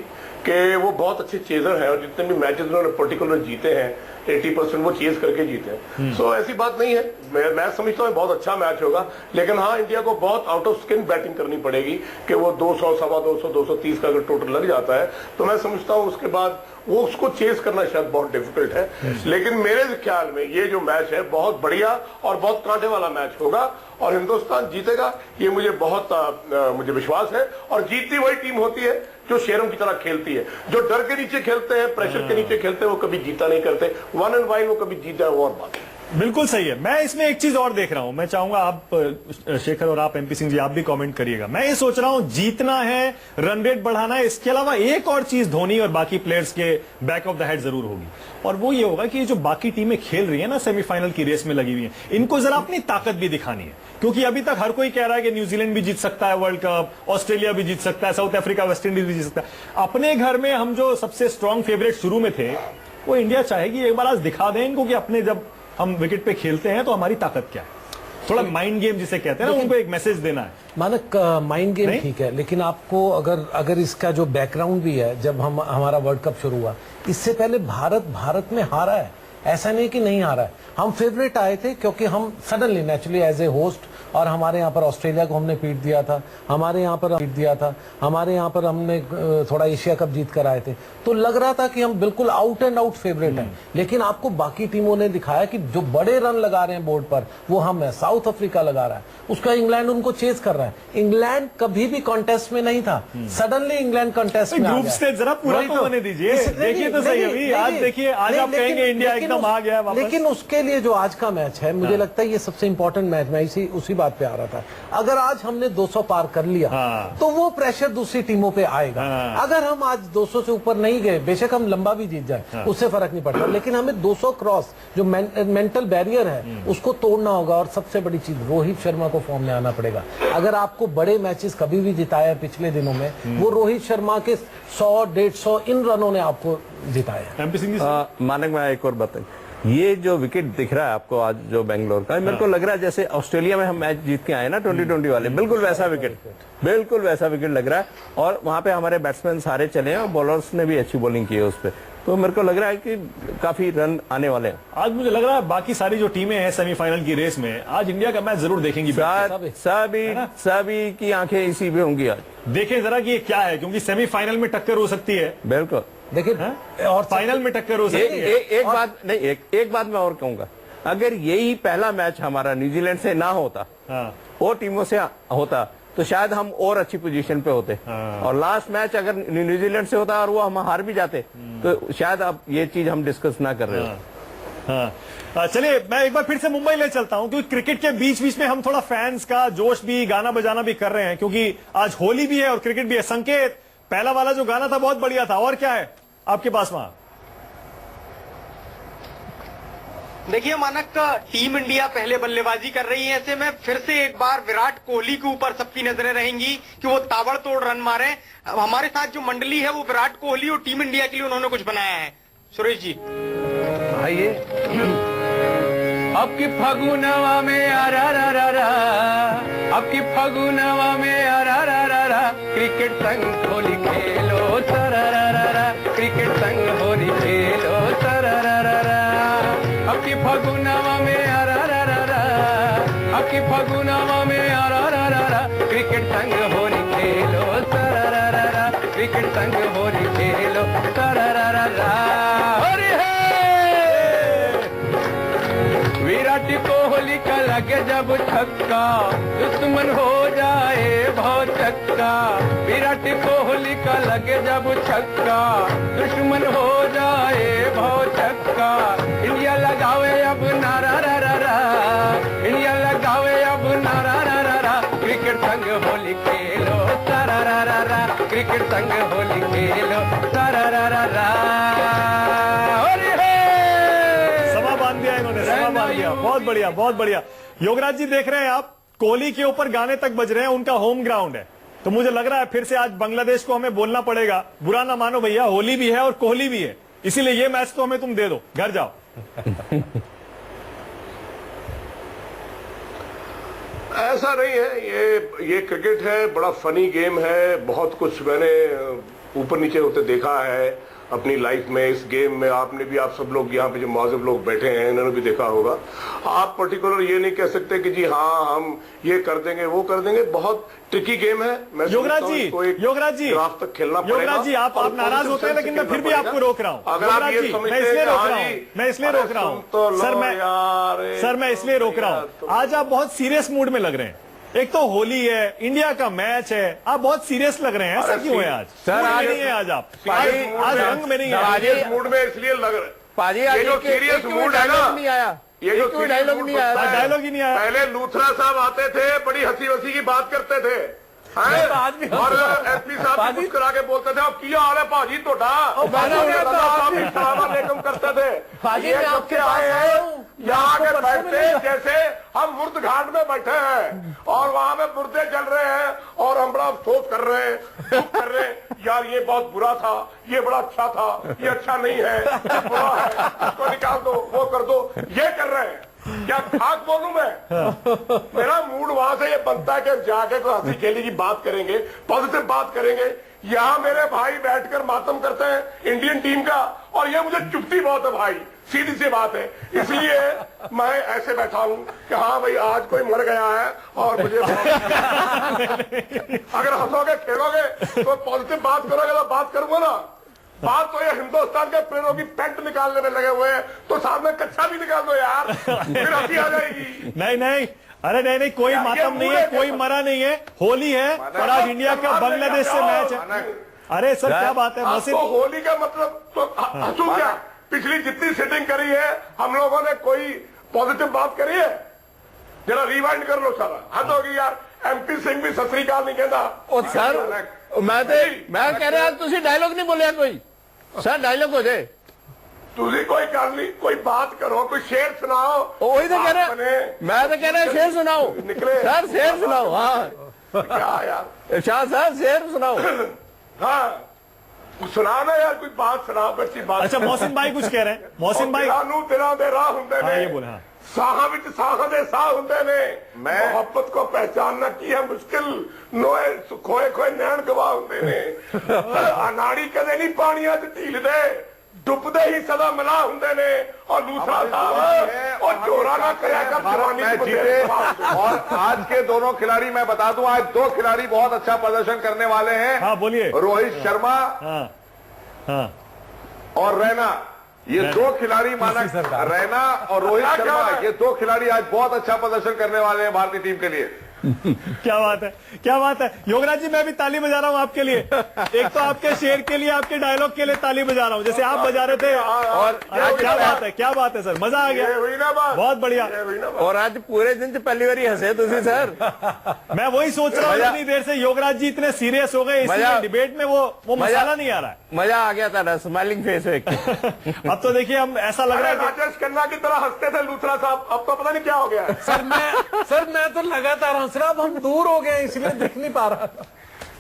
कि वो बहुत अच्छे चेजर हैं और जितने भी मैचेस उन्होंने पर्टिकुलर जीते हैं 80% वो चेज करके जीते हैं। सो ऐसी बात नहीं है, मैं समझता हूँ बहुत अच्छा मैच होगा, लेकिन हाँ इंडिया को बहुत आउट ऑफ स्किन बैटिंग करनी पड़ेगी कि वो 200, 250, 230 का अगर टोटल लग जाता है तो मैं समझता हूँ उसके बाद वो उसको चेज करना शायद बहुत डिफिकल्ट है। लेकिन मेरे ख्याल में ये जो मैच है बहुत बढ़िया और बहुत कांटे वाला मैच होगा और हिंदुस्तान जीतेगा, ये मुझे मुझे विश्वास है। और जीतती वही टीम होती है जो शेरों की तरह खेलती है, जो डर के नीचे खेलते हैं, प्रेशर के नीचे खेलते हैं, वो कभी जीता नहीं करते। वन एंड वाइन वो कभी जीत जाए वो और बात है। बिल्कुल सही है। मैं इसमें एक चीज और देख रहा हूं, मैं चाहूंगा आप शेखर और आप एमपी सिंह जी आप भी कमेंट करिएगा। मैं ये सोच रहा हूं जीतना है, रन रेट बढ़ाना है, इसके अलावा एक और चीज धोनी और बाकी प्लेयर्स के बैक ऑफ द हेड जरूर होगी, और वो ये होगा कि ये जो बाकी टीमें खेल रही है ना सेमीफाइनल की रेस में लगी हुई है, इनको जरा अपनी ताकत भी दिखानी है। क्योंकि अभी तक हर कोई कह रहा है कि न्यूजीलैंड भी जीत सकता है वर्ल्ड कप, ऑस्ट्रेलिया भी जीत सकता है, साउथ अफ्रीका, वेस्ट इंडीज भी जीत सकता है। अपने घर में हम जो सबसे स्ट्रांग फेवरेट शुरू में थे वो इंडिया चाहेगी एक बार आज दिखा दें इनको कि अपने जब हम विकेट पे खेलते हैं तो हमारी ताकत क्या है। थोड़ा माइंड गेम जिसे कहते हैं ना, उनको एक मैसेज देना है। मानक माइंड गेम ठीक है, लेकिन आपको अगर इसका जो बैकग्राउंड भी है, जब हमारा वर्ल्ड कप शुरू हुआ इससे पहले भारत में हारा है, ऐसा नहीं कि नहीं हारा है। हम फेवरेट आए थे क्योंकि हम suddenly naturally as a host, और हमारे यहाँ पर ऑस्ट्रेलिया को हमने पीट दिया था, हमारे यहाँ पर हमने थोड़ा एशिया कप जीत कर आए थे, तो लग रहा था कि हम बिल्कुल आउट एंड आउट फेवरेट हैं। लेकिन आपको बाकी टीमों ने दिखाया कि जो बड़े रन लगा रहे हैं बोर्ड पर वो हम है। साउथ अफ्रीका लगा रहा है, उसका इंग्लैंड उनको चेज कर रहा है। इंग्लैंड कभी भी कॉन्टेस्ट में नहीं था, सडनली इंग्लैंड कॉन्टेस्ट में ग्रुप स्टेज जरा पूरा तो होने दीजिए, देखिए तो सही अभी आज देखिए, आज आप कहेंगे इंडिया एकदम आ गया वापस। लेकिन उसके लिए जो आज का मैच है, मुझे लगता है ये सबसे इंपॉर्टेंट मैच, मैं उसी बात पे आ रहा था। अगर आज हमने 200 पार कर लिया तो वो प्रेशर दूसरी टीमों पे आएगा। अगर हम आज 200 से ऊपर नहीं गए, बेशक हम लंबा भी जीत जाए उससे फर्क नहीं पड़ता, लेकिन हमें 200 क्रॉस जो मेंटल बैरियर है उसको तोड़ना होगा। और सबसे बड़ी चीज रोहित शर्मा को फॉर्म में आना पड़ेगा। अगर आपको बड़े मैचेस कभी भी जिताया पिछले दिनों में, वो रोहित शर्मा के 100-150 इन रनों ने आपको जिताया। मानक मैं एक और बताइए, ये जो विकेट दिख रहा है आपको आज जो बेंगलोर का, मेरे को लग रहा है जैसे ऑस्ट्रेलिया में हम मैच जीत के आए ना 2020 वाले, बिल्कुल वैसा विकेट लग रहा है। और वहां पे हमारे बैट्समैन सारे चले हैं और बॉलर्स ने भी अच्छी बॉलिंग की है उस पर, तो मेरे को लग रहा है कि काफी रन आने वाले हैं। आज मुझे लग रहा है बाकी सारी जो टीमें हैं सेमीफाइनल की रेस में आज इंडिया का मैच जरूर देखेंगी। सभी की आंखें इसी पे होंगी आज। देखें जरा कि ये क्या है, क्योंकि सेमीफाइनल में टक्कर हो सकती है। बिल्कुल देखिए, और फाइनल में टक्कर हो सकती है। एक बात मैं और कहूंगा, अगर यही पहला मैच हमारा न्यूजीलैंड से ना होता, और टीमों से होता, तो शायद हम और अच्छी पोजीशन पे होते। और लास्ट मैच अगर न्यूजीलैंड से होता और वो हम हार भी जाते तो शायद अब ये चीज हम डिस्कस ना कर रहे हो। चलिए मैं एक बार फिर से मुंबई ले चलता हूं, क्योंकि क्रिकेट के बीच बीच में हम थोड़ा फैंस का जोश भी, गाना बजाना भी कर रहे हैं, क्योंकि आज होली भी है और क्रिकेट भी है। संकेत, पहला वाला जो गाना था बहुत बढ़िया था, और क्या है आपके पास वहां? देखिए मानक, टीम इंडिया पहले बल्लेबाजी कर रही है, ऐसे में फिर से एक बार विराट कोहली के ऊपर सबकी नजरें रहेंगी कि वो ताबड़तोड़ रन मारे। हमारे साथ जो मंडली है वो विराट कोहली और टीम इंडिया के लिए उन्होंने कुछ बनाया है। सुरेश जी आइए। आपकी फगुनवा में आपकी फगुनवा में क्रिकेट संग होली खेलो क्रिकेट संग होली खेलो आपकी फगुनवा में आपकी फगुनवा में क्रिकेट संग होली खेलो क्रिकेट संग होली खेलो विराट कोहली का लगे जब छक्का दुश्मन हो जाए बहुत चक्का। विराट कोहली का लगे जब छक्का दुश्मन हो जाए बहुत चक्का। इंडिया लगावे अब नारा रा रा रा, इंडिया लगावे अब नारा रा रा रा। क्रिकेट संग होली खेलो सारा रा रा रा, क्रिकेट संग होली खेलो सारा रा रा रा। बहुत बढ़िया, बहुत बढ़िया। योगराज जी देख रहे हैं आप, कोहली के ऊपर गाने तक बज रहे हैं, उनका होम ग्राउंड है, तो मुझे लग रहा है फिर से आज बांग्लादेश को हमें बोलना पड़ेगा, बुरा ना मानो भैया, होली भी है और कोहली भी है, इसीलिए ये मैच तो हमें तुम दे दो, घर जाओ। ऐसा नहीं है, ये क्रिकेट है, बड़ा फनी गेम है, बहुत कुछ मैंने ऊपर नीचे होते देखा है अपनी लाइफ में, इस गेम में। आपने भी, आप सब लोग यहाँ पे जो मौजूद लोग बैठे हैं इन्होंने भी देखा होगा। आप पर्टिकुलर ये नहीं कह सकते कि जी हाँ हम ये कर देंगे वो कर देंगे। बहुत ट्रिकी गेम है। मैं योगराज जी, योगराज जी, ग्राफ तक खेलना पड़ेगा। योगराज जी, आप नाराज होते हैं, लेकिन मैं फिर भी आपको रोक रहा हूँ। अगर आप ये समझते हैं, मैं इसलिए रोक रहा हूँ सर, मैं इसलिए रोक रहा हूँ। आज आप बहुत सीरियस मूड में लग रहे हैं। एक तो होली है, इंडिया का मैच है, आप बहुत सीरियस लग रहे हैं। ऐसा क्यों है आज? सर आज नहीं है, आज आप आज रंग में नहीं है। सीरियस मूड में इसलिए लग रहे पाजी, ये जो सीरियस मूड है ना, नहीं आया, ये जो डायलॉग नहीं आया, डायलॉग ही नहीं आया। पहले लूथरा साहब आते थे, बड़ी हंसी वसी की बात करते थे और एसपी साहब मुस्कुरा के बोलते थे, अब किया हाल है भाजी तोड़ा, सलाम करते थे। ये जब से आए हैं यहाँ के बैठते जैसे हम मुर्द घाट में बैठे हैं और वहाँ में मुर्दे जल रहे हैं और हम बड़ा अफसोस कर रहे हैं, दुख कर रहे हैं, यार ये बहुत बुरा था, ये बड़ा अच्छा था, ये अच्छा नहीं है, ये बुरा है, इसको निकाल दो, वो कर दो, ये कर रहे हैं। क्या खाक बोलूं मैं? मेरा मूड वहां से ये बनता है कि जाके कोई हंसी खेली की बात करेंगे, पॉजिटिव बात करेंगे। यहाँ मेरे भाई बैठकर मातम करते हैं इंडियन टीम का और ये मुझे चुभती बहुत है भाई, सीधी सी बात है। इसलिए मैं ऐसे बैठा हूं कि हाँ भाई आज कोई मर गया है और मुझे अगर हंसोगे खेलोगे तो पॉजिटिव बात करोगे तो बात करूंगा ना। बात तो ये हिंदुस्तान के प्लेयरों की पैंट निकालने में लगे हुए हैं, तो सामने कच्चा भी निकाल दो यार, फिर हंसी आ जाएगी। नहीं नहीं, अरे नहीं नहीं, कोई मातम नहीं है, कोई मरा नहीं है, होली है और आज इंडिया का बांग्लादेश से मैच है। अरे सर क्या बात है मोहसिन, होली का मतलब तो हंसू क्या? पिछली जितनी सेटिंग करी है हम लोगों ने कोई पॉजिटिव बात करी है? जरा रिवाइंड कर लो सारा, हद होगी यार। एमपी सिंह भी सत श्री अकाल नहीं कहता। सर मैं कह रहा तुम डायलॉग नहीं बोलिया कोई, सर डायलॉग हो जाए, तुझे कोई कर ली, कोई बात करो, कोई शेर सुनाओ। वही तो कह रहे, मैं तो कह रहा शेर सुनाओ निकले सर, शेर सुनाओ। हाँ क्या यार, शाह सर शेर सुनाओ। हाँ सुना ना यार, कोई बात सुनाओ, अच्छी बात। अच्छा मोहसिन भाई कुछ कह रहे हैं, मोहसिन भाई। तेरा दे राह हुंदे ने, ये बोले हाँ। साहा विच साहा दे साह हुंदे ने, मोहब्बत को पहचानना की है मुश्किल, नोए खोए खोए नैन गवाह हुंदे ने, अनाड़ी कदे नहीं पानियां च ढील दे, डुबदे ही सदा मिला हुंदे ने, और दूसरा साहब और चोरा ना करया कर जवानी जीते। और आज के दोनों खिलाड़ी मैं बता दूं, आज दो खिलाड़ी बहुत अच्छा प्रदर्शन करने वाले हैं। हाँ बोलिए। रोहित शर्मा और रैना, ये दो खिलाड़ी मानक, रैना और रोहित शर्मा, ये दो खिलाड़ी आज बहुत अच्छा प्रदर्शन करने वाले हैं भारतीय टीम के लिए। क्या बात है, क्या बात है। योगराज जी मैं भी ताली बजा रहा हूँ आपके लिए, एक तो आपके शेर के लिए, आपके डायलॉग के लिए ताली बजा रहा हूँ, जैसे आप बजा रहे थे। और क्या बात है, क्या बात है सर, मजा आ गया, बहुत बढ़िया। और आज पूरे दिन से पहली बार हंसे तुझे सर। मैं वही सोच रहा हूँ, इतनी देर से योगराज जी इतने सीरियस हो गए, इसलिए डिबेट में वो मसाला नहीं आ रहा है। मजा आ गया था ना, स्माइलिंग फेस है। अब तो देखिए हम ऐसा लग रहा है राजेश खन्ना की तरह हंसते थे लूथरा साहब, अब तो पता नहीं क्या हो गया। सर मैं तो लगातार हंस रहा, अब हम दूर हो गए इसलिए दिख नहीं पा रहा।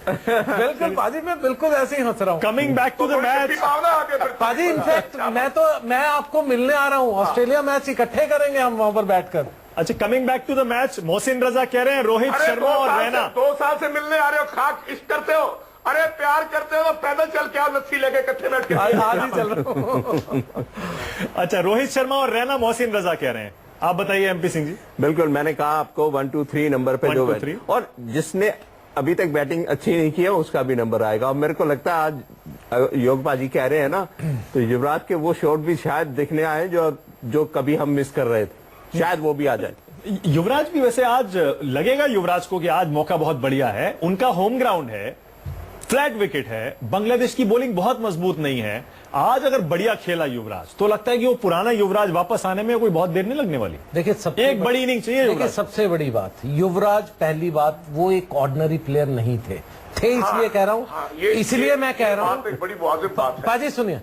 बिल्कुल पाजी, मैं बिल्कुल ऐसे ही हंस रहा हूँ। Coming back to the match पाजी, इनफैक्ट मैं आपको मिलने आ रहा हूँ, ऑस्ट्रेलिया मैच इकट्ठे करेंगे हम वहां पर बैठकर। अच्छा coming back to the match, Mohsin Raza कह रहे हैं रोहित शर्मा और रैना 2 साल से मिलने आ रहे हो, खाक इश्क करते हो, अरे प्यार करते हो तो पैदल चल के आओ, लस्सी लेके इकट्ठे बैठ के। आज ही चल रहा हूँ। अच्छा रोहित शर्मा और रैना, मोहसिन रजा कह रहे हैं, आप बताइए एमपी सिंह जी। बिल्कुल, मैंने कहा आपको 1 2 3 नंबर पे जो और जिसने अभी तक बैटिंग अच्छी नहीं की है उसका भी नंबर आएगा। और मेरे को लगता है आज योग पाजी कह रहे हैं ना, तो युवराज के वो शॉट भी शायद दिखने आए जो कभी हम मिस कर रहे थे, शायद वो भी आ जाए। युवराज भी वैसे आज लगेगा युवराज को कि आज मौका बहुत बढ़िया है, उनका होम ग्राउंड है, फ्लैट विकेट है, बांग्लादेश की बॉलिंग बहुत मजबूत नहीं है। आज अगर बढ़िया खेला युवराज तो लगता है कि वो पुराना युवराज वापस आने में कोई बहुत देर नहीं लगने वाली। देखिए एक बड़ी इनिंग चाहिए। देखिए सबसे बड़ी बात, युवराज पहली बात वो एक ऑर्डिनरी प्लेयर नहीं थे इसलिए कह रहा हूँ, इसलिए मैं कह रहा हूँ बड़ी वाजिब बात है। पाजी सुनिए,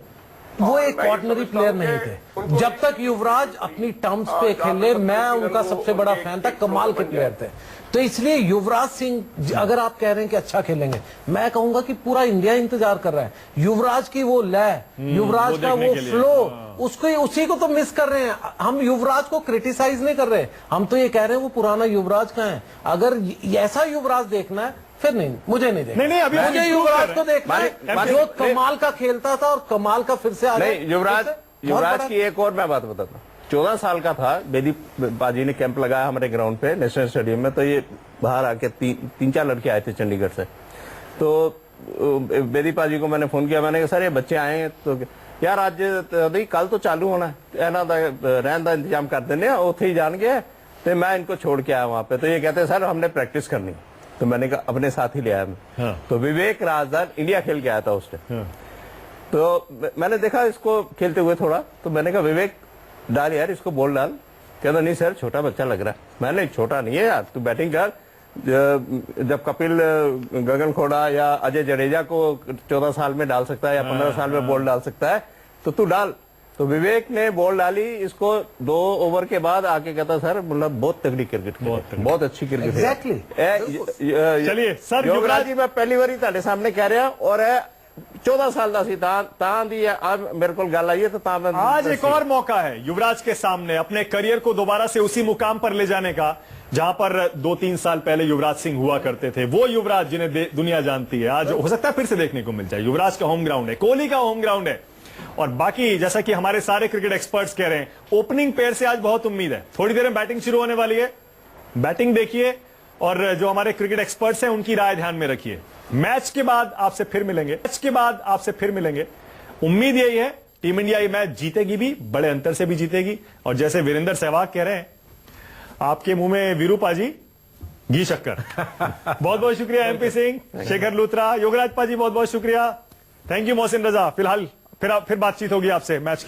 वो एक ऑर्डिनरी प्लेयर नहीं थे। जब तक युवराज अपनी टर्म्स पे खेले, मैं उनका सबसे बड़ा फैन था, कमाल के प्लेयर थे। तो इसलिए युवराज सिंह, अगर आप कह रहे हैं कि अच्छा खेलेंगे, मैं कहूंगा कि पूरा इंडिया इंतजार कर रहा है। युवराज की वो लय, युवराज का वो फ्लो, उसको उसी को तो मिस कर रहे हैं हम। युवराज को क्रिटिसाइज नहीं कर रहे, हम तो ये कह रहे हैं वो पुराना युवराज का है। अगर ऐसा युवराज देखना है फिर नहीं, मुझे नहीं देखना। नहीं, अभी मुझे युवराज को देखना है, मानी- जो कमाल का खेलता था और कमाल का फिर से आ गया। नहीं, युवराज की एक और मैं बात बताता हूँ। 14 साल का था, बेदी बाजी ने कैंप लगाया हमारे ग्राउंड पे नेशनल स्टेडियम में, तो ये बाहर आके 3-4 लड़के आए थे चंडीगढ़ से। तो बेदी पाजी को मैंने फोन किया, मैंने कहा सर ये बच्चे आए हैं, तो यार आज कल तो चालू होना है, रहने का इंतजाम कर देने उथे ही जान गए, तो मैं इनको छोड़ के आया वहां पे। तो ये कहते हैं सर हमने प्रैक्टिस करनी, तो मैंने कहा अपने साथ ही ले आया मैं। हाँ। तो विवेक राजदार इंडिया खेल के आया था उस टाइम। तो मैंने देखा इसको खेलते हुए थोड़ा, तो मैंने कहा विवेक डाल यार, इसको बॉल डाल। कहता नहीं सर छोटा बच्चा लग रहा है। मैंने छोटा नहीं है यार, तू बैटिंग कर। जब कपिल गगन खोड़ा या अजय जडेजा को 14 साल में डाल सकता है या 15 साल में बॉल डाल सकता है, तो तू डाल। तो विवेक ने बॉल डाली, इसको 2 ओवर के बाद आके कहता सर मतलब बहुत तगड़ी क्रिकेट, बहुत अच्छी क्रिकेट। Exactly. चलिए सर, युवराज जी मैं पहली बार ਤੁਹਾਡੇ सामने कह रहा और 14 साल का सी तां दी आज मेरे को गल आई है, तो तां आज एक और मौका है युवराज के सामने अपने करियर को दोबारा से उसी मुकाम पर ले जाने का जहां पर 2-3 साल पहले युवराज सिंह हुआ करते थे। वो युवराज जिन्हें दुनिया जानती है, आज हो सकता है फिर से देखने को मिल जाए। युवराज का होम ग्राउंड है, कोहली का होम ग्राउंड है, और बाकी जैसा कि हमारे सारे क्रिकेट एक्सपर्ट्स कह रहे हैं, ओपनिंग पेयर से आज बहुत उम्मीद है। थोड़ी देर में बैटिंग शुरू होने वाली है, बैटिंग देखिए और जो हमारे क्रिकेट एक्सपर्ट्स हैं उनकी राय ध्यान में रखिए। मैच के बाद आपसे फिर मिलेंगे। उम्मीद यही है टीम इंडिया ये मैच जीतेगी भी, बड़े अंतर से भी जीतेगी। और जैसे वीरेंद्र सहवाग कह रहे हैं, आपके मुंह में वीरू पाजी घी शक्कर। बहुत बहुत शुक्रिया एमपी सिंह, शेखर लूथरा, योगराज पाजी बहुत बहुत शुक्रिया। Thank you Mohsin Raza. फिलहाल फिर बातचीत होगी आपसे मैच